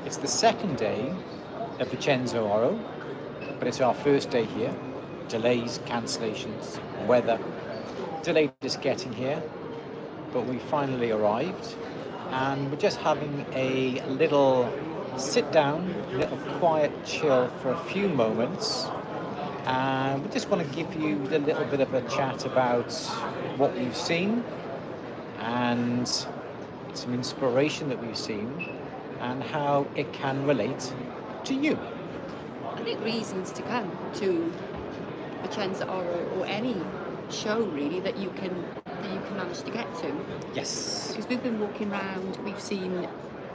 It's the second day of Vicenzaoro, but it's our first day here. Delays, cancellations, weather. Delayed us getting here, but we finally arrived. And we're just having a little sit down, a little quiet chill for a few moments. And we just want to give you a little bit of a chat about what we've seen and some inspiration that we've seen and how it can relate to you. I think reasons to come to Vicenzaoro or any show really that you can manage to get to. Yes. Because we've been walking around, we've seen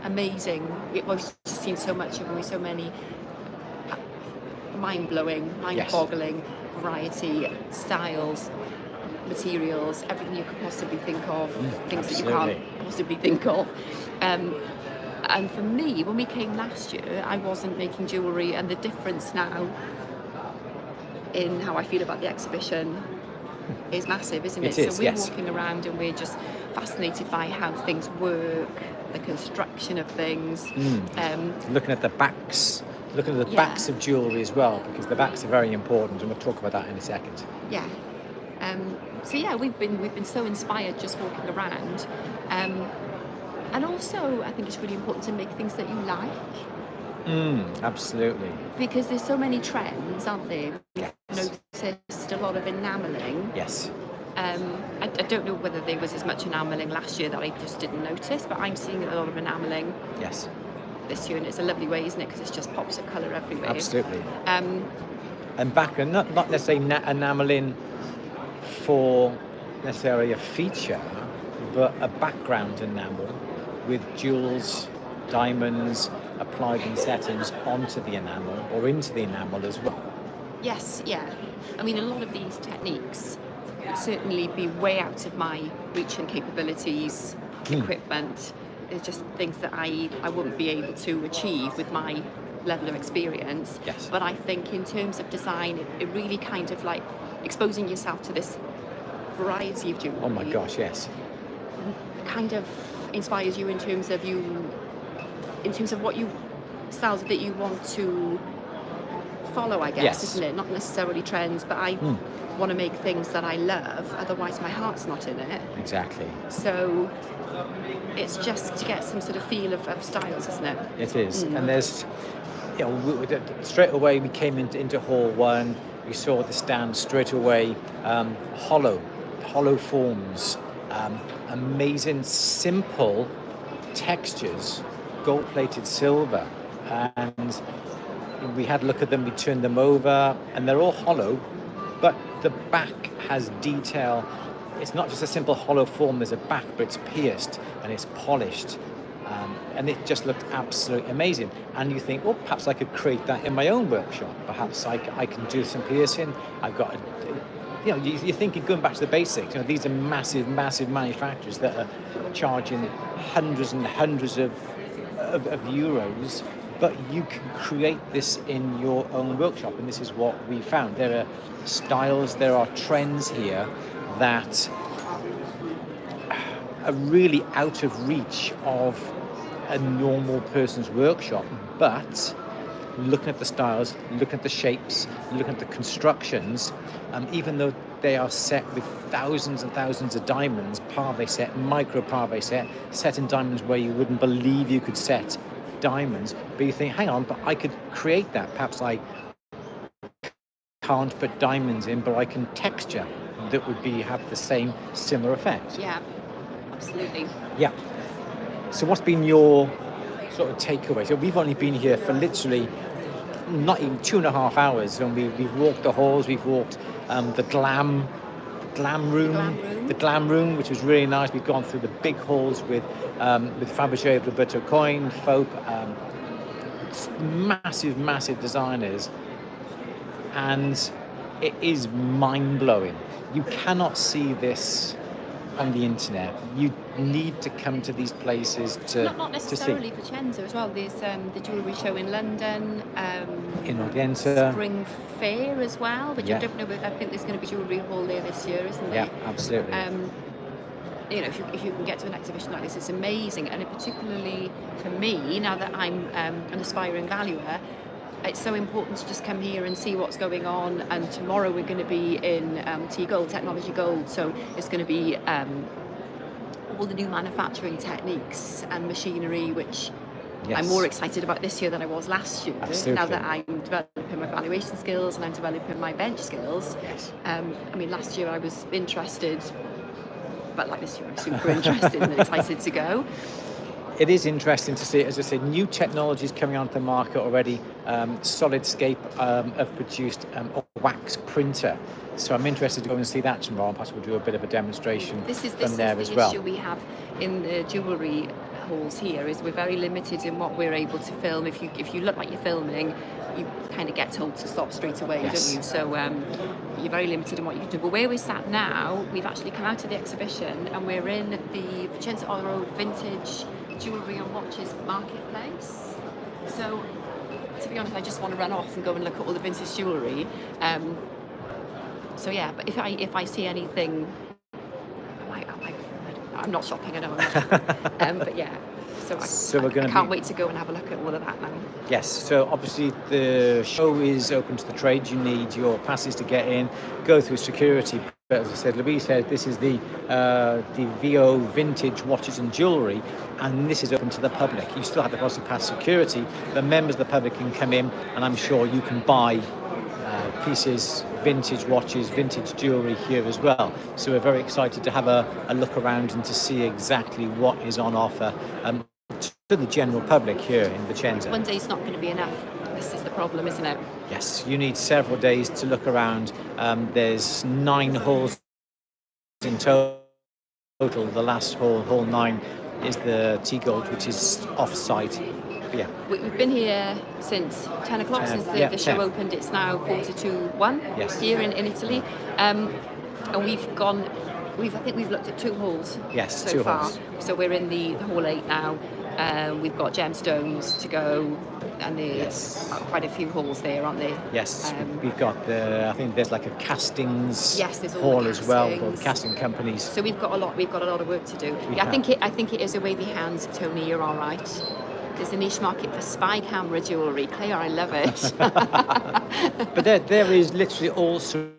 amazing, we've just seen so much of them, so many mind-blowing, mind-boggling variety, styles, materials, everything you could possibly think of, things that you can't possibly think of. And for me, when we came last year, I wasn't making jewellery, and the difference now in how I feel about the exhibition is massive, isn't it? Is, so we're yes. walking around and we're just fascinated by how things work, the construction of things. Looking at the backs, backs of jewellery as well, because the backs are very important, and we'll talk about that in a second. Yeah. So yeah, we've been so inspired just walking around, and also I think it's really important to make things that you like. Absolutely. Because there's so many trends, aren't there? Yes. Noticed a lot of enamelling. Yes. I don't know whether there was as much enamelling last year that I just didn't notice, but I'm seeing a lot of enamelling. Yes. This year, and it's a lovely way, isn't it? Because it's just pops of colour everywhere. Absolutely. And back, and not necessarily enamelling for necessarily a feature, but a background enamel with jewels, diamonds applied in settings onto the enamel or into the enamel as well. Yes, yeah. I mean, a lot of these techniques would certainly be way out of my reach and capabilities, equipment. It's just things that I wouldn't be able to achieve with my level of experience. Yes. But I think in terms of design, it really kind of like exposing yourself to this variety of jewellery. Oh my gosh, yes. Kind of inspires you in terms of what styles that you want to follow, I guess, Yes. isn't it? Not necessarily trends, but I want to make things that I love, otherwise my heart's not in it. Exactly. So it's just to get some sort of feel of styles, isn't it? It is. And there's, straight away we came into Hall 1, we saw the stand straight away, hollow forms, amazing, simple textures, gold-plated silver, and we had a look at them, we turned them over, and they're all hollow, but the back has detail. It's not just a simple hollow form, there's a back, but it's pierced and it's polished, and it just looked absolutely amazing. And you think, perhaps I could create that in my own workshop. Perhaps I can do some piercing. I've got you're thinking, going back to the basics, these are massive manufacturers that are charging hundreds and hundreds of euros, but you can create this in your own workshop, and this is what we found. There are styles, there are trends here that are really out of reach of a normal person's workshop, but looking at the styles, looking at the shapes, looking at the constructions, even though they are set with thousands and thousands of diamonds, parve set, micro parve set in diamonds where you wouldn't believe you could set diamonds, but you think, hang on, but I could create that. Perhaps I can't put diamonds in, but I can texture that would have the same similar effect. Yeah, absolutely. Yeah. So what's been your sort of takeaway? So we've only been here for literally not even 2.5 hours, and we've walked the halls, we've walked the glam room, which was really nice. We've gone through the big halls with Fabergé, Roberto Coin, Faup, massive designers, and it is mind-blowing. You cannot see this on the internet. You need to come to these places to not necessarily Vicenza as well. There's the jewellery show in London, in Odense, Spring Fair as well, which Yeah. I don't know, but I think there's going to be jewellery hall there this year, isn't there? Yeah, absolutely. you know, if you can get to an exhibition like this, it's amazing. And particularly for me, now that I'm an aspiring valuer, it's so important to just come here and see what's going on. And tomorrow we're going to be in T Gold, Technology Gold, so it's going to be all the new manufacturing techniques and machinery, which I'm more excited about this year than I was last year. Absolutely. Now that I'm developing my valuation skills and I'm developing my bench skills. Yes. I mean, last year I was interested, but like this year I'm super interested and excited to go. It is interesting to see, as I said, new technologies coming onto the market already. Solidscape have produced a wax printer. So I'm interested to go and see that tomorrow, and perhaps we'll do a bit of a demonstration This is from there as the well. issue we have in the jewellery halls here, is we're very limited in what we're able to film. If you look like you're filming, you kind of get told to stop straight away, Yes. don't you? So you're very limited in what you can do. But where we're sat now, we've actually come out of the exhibition and we're in the Vicenzaoro vintage jewellery and watches marketplace. So to be honest, I just want to run off and go and look at all the vintage jewellery. So yeah, but if I see anything, I'm not shopping, I know I'm not shopping. But yeah, I can't wait to go and have a look at all of that now. Yes, so obviously the show is open to the trade. You need your passes to get in, go through security. But as I said, Louise said this is the VO vintage watches and jewellery, and this is open to the public. You still have to obviously pass security, but members of the public can come in, and I'm sure you can buy pieces, vintage watches, vintage jewellery here as well. So we're very excited to have a look around and to see exactly what is on offer to the general public here in Vicenza. One day's not going to be enough. This is the problem, isn't it? Yes, you need several days to look around. There's 9 halls in total. The last hall, hall 9, is the T Gold, which is off-site. Yeah. We've been here since 10 o'clock, since the show opened. It's now 1:45 here in Italy. And I think we've looked at 2 halls so far. Halls. So we're in the hall 8 now. We've got gemstones to go, and there's quite a few halls there, aren't there? Yes, we've got I think there's like a castings there's all hall the as well, castings. or the casting companies. So we've got a lot of work to do. I think it is a wavy hand, Tony. You're all right. There's a niche market for spy camera jewellery. Claire, I love it. But there is literally all sorts.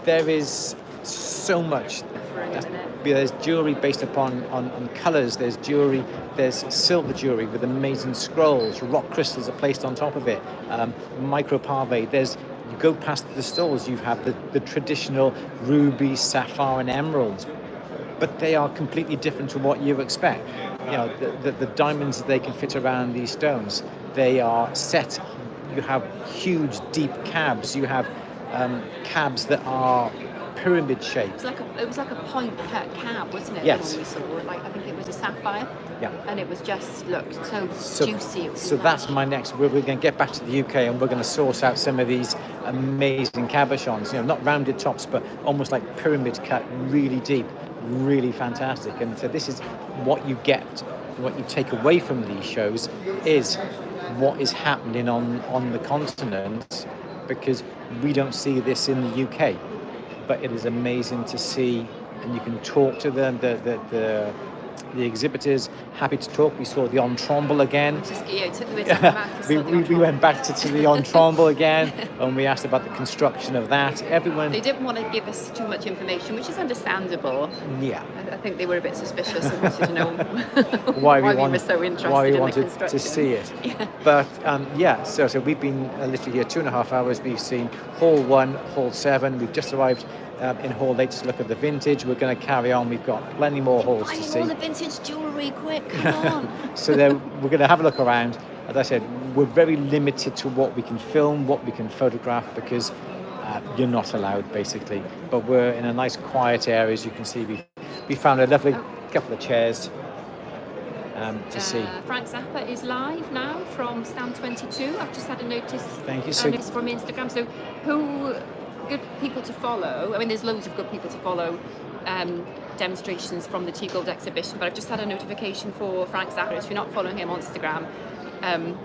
There is so much. There's jewellery based upon colours. There's jewellery. There's silver jewellery with amazing scrolls. Rock crystals are placed on top of it. Micro pave. You go past the stalls. You have the traditional ruby, sapphire, and emeralds, but they are completely different to what you expect. You know, the diamonds that they can fit around these stones. They are set. You have huge, deep cabs. You have cabs that are pyramid shaped. It was like a point cut cab, wasn't it? Yes. When we saw it, I think it was a sapphire. Yeah. And it was just looked so juicy. So that's my next. We're going to get back to the UK and we're going to source out some of these amazing cabochons. You know, not rounded tops, but almost like pyramid cut, really deep, really fantastic. And so this is what you get. What you take away from these shows is what is happening on the continent, because we don't see this in the UK. But it is amazing to see, and you can talk to them. The exhibitors happy to talk. We saw the ensemble again. We went back to the ensemble again, and we asked about the construction of that. Everyone. They didn't want to give us too much information, which is understandable. Yeah. I think they were a bit suspicious and wanted to know why we were so interested why we in wanted the construction. to see it. Yeah. But so we've been literally here 2.5 hours. We've seen Hall 1, Hall 7. We've just arrived in Hall 8 to look at the vintage. We're going to carry on. We've got plenty more halls to see. All the vintage jewellery, quick, come on. So we're going to have a look around. As I said, we're very limited to what we can film, what we can photograph, because you're not allowed, basically. But we're in a nice quiet area. As you can see, we found a lovely couple of chairs to see. Frank Zappa is live now from stand 22. I've just had a notice. Thank you. Notice from Instagram. So good people to follow. I mean, there's loads of good people to follow. Demonstrations from the T Gold exhibition, but I've just had a notification for Frank Zappa. If you're not following him on Instagram,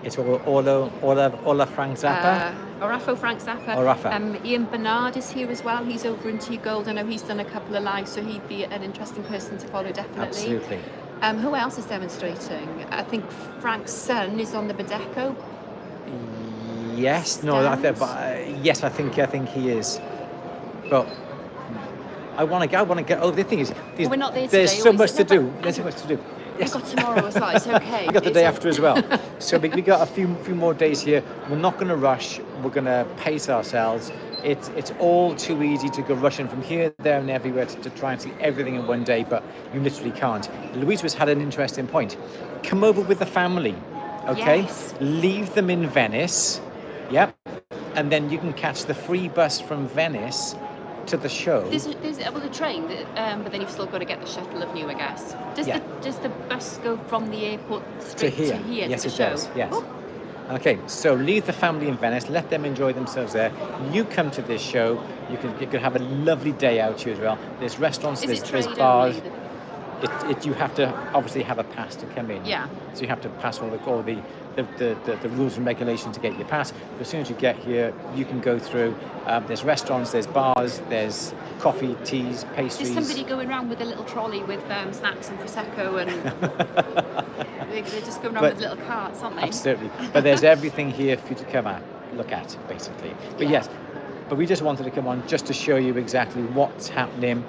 It's Ola Frank Zappa. Orafo Frank Zappa. Orafa. Ian Bernard is here as well. He's over in Tea Gold. I know he's done a couple of lives, so he'd be an interesting person to follow, definitely. Absolutely. Who else is demonstrating? I think Frank's son is on the Bedeco. Yes, no, yes, I think he is. But I want to get. Oh, the thing is, we're not there there's today, so much to do. There's so much to do. Yes. We've got tomorrow as well. It's okay. We got the day after as well. So we got a few more days here. We're not going to rush. We're going to pace ourselves. It's all too easy to go rushing from here, there, and everywhere to try and see everything in one day, but you literally can't. Louise has had an interesting point. Come over with the family, okay? Yes. Leave them in Venice, yep, and then you can catch the free bus from Venice to the show. There's a train, but then you've still got to get the shuttle of New, I guess. Does the bus go from the airport straight to here? Yes, to the it show? does. Yes. Oh. Okay, so leave the family in Venice. Let them enjoy themselves there. You come to this show. You can have a lovely day out here as well. There's restaurants. There's bars. You have to obviously have a pass to come in. Yeah. So you have to pass all the rules and regulations to get your pass. But as soon as you get here, you can go through. There's restaurants, there's bars, there's coffee, teas, pastries. There's somebody going around with a little trolley with snacks and prosecco, and they're just going around with little carts, aren't they? Absolutely. But there's everything here for you to come look at, basically. But yes, but we just wanted to come on just to show you exactly what's happening.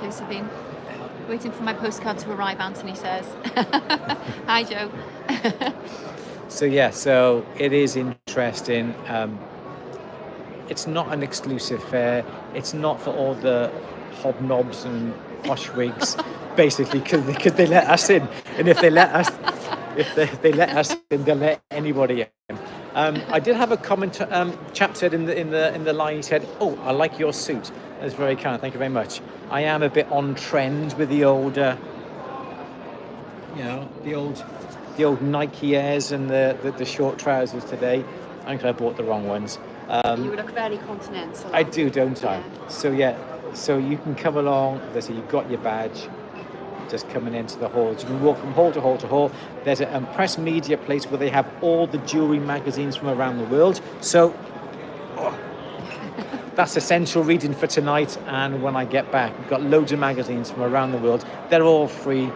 Josephine, waiting for my postcard to arrive, Anthony says. Hi, Joe. So it is interesting. It's not an exclusive fair. It's not for all the hobnobs and poshwigs, basically, because they let us in. And if they let us in, they'll let anybody in. I did have a comment. Chap said in the line, he said, "Oh, I like your suit." That's very kind. Thank you very much. I am a bit on trend with the old, the old Nike Airs and the short trousers today. I think I bought the wrong ones. You look very continental. I do, don't I? Yeah. So you can come along. So you've got your badge. Just coming into the hall. So you can walk from hall to hall to hall. There's a press media place where they have all the jewelry magazines from around the world. So that's essential reading for tonight. And when I get back, we've got loads of magazines from around the world. They're all free.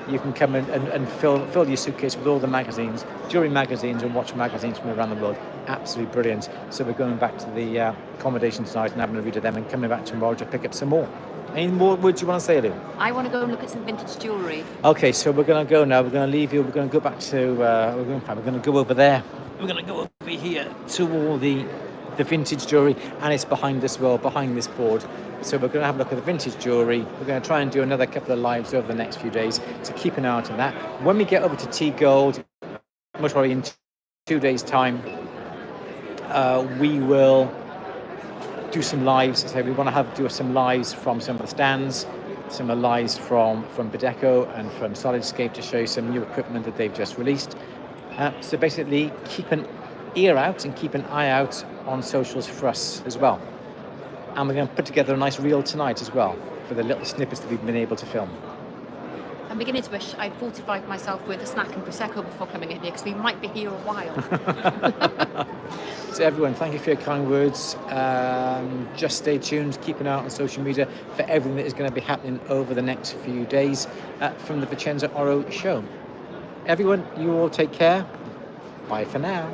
You can come in and fill your suitcase with all the magazines, jewelry magazines, and watch magazines from around the world. Absolutely brilliant. So we're going back to the accommodation tonight and having a read of them, and coming back tomorrow to pick up some more. Any more words you want to say, Lou? I want to go and look at some vintage jewellery. Okay, so we're going to go now. We're going to leave you. We're going to go back to... we're going to go over there. We're going to go over here to all the vintage jewellery, and it's behind us, behind this board. So we're going to have a look at the vintage jewellery. We're going to try and do another couple of lives over the next few days, so keep an eye out on that. When we get over to Tea Gold, most probably in 2 days' time, we will do some lives. So we want to do some lives from some of the stands, some of the lives from Bedeco and from Solidscape to show you some new equipment that they've just released. So basically, keep an ear out and keep an eye out on socials for us as well. And we're going to put together a nice reel tonight as well for the little snippets that we've been able to film. I'm beginning to wish I'd fortified myself with a snack and prosecco before coming in here, because we might be here a while. So everyone, thank you for your kind words. Just stay tuned, keep an eye out on social media for everything that is going to be happening over the next few days from the Vicenzaoro show. Everyone, you all take care. Bye for now.